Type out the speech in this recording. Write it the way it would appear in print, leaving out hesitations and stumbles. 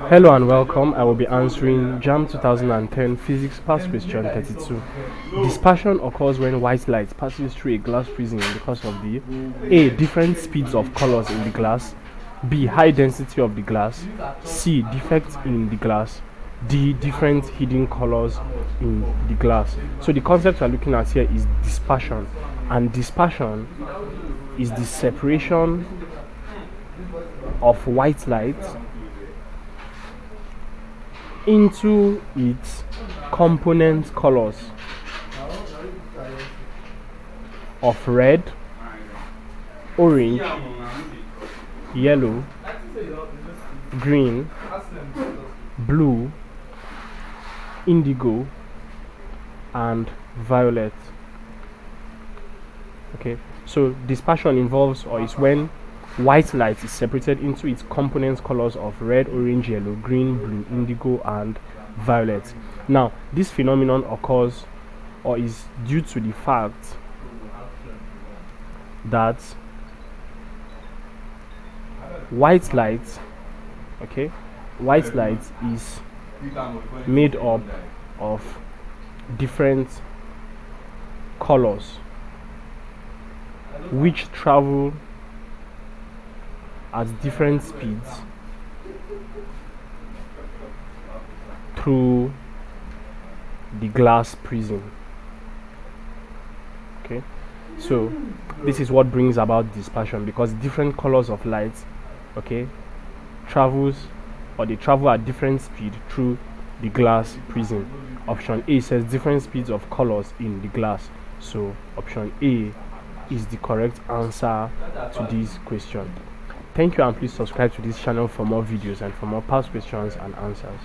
Hello and welcome. I will be answering JAMB 2010 Physics Past Question 32. Dispersion occurs when white light passes through a glass prism because of the A. Different speeds of colors in the glass, B. High density of the glass, C. Defects in the glass, D. Different hidden colors in the glass. So the concept we are looking at here is dispersion, and dispersion is the separation of white light into its component colors of red, orange, yellow, green, blue, indigo, and violet. Okay, so dispersion involves, or is when white light is separated into its component colors of red, orange, yellow, green, blue, indigo, and violet. Now, this phenomenon occurs or is due to the fact that white light is made up of different colors which travel at different speeds through the glass prism. Okay, so this is what brings about dispersion, because different colors of light travel at different speed through the glass prism. Option A says different speeds of colors in the glass, so option A is the correct answer to this question. Thank you, and please subscribe to this channel for more videos and for more past questions and answers.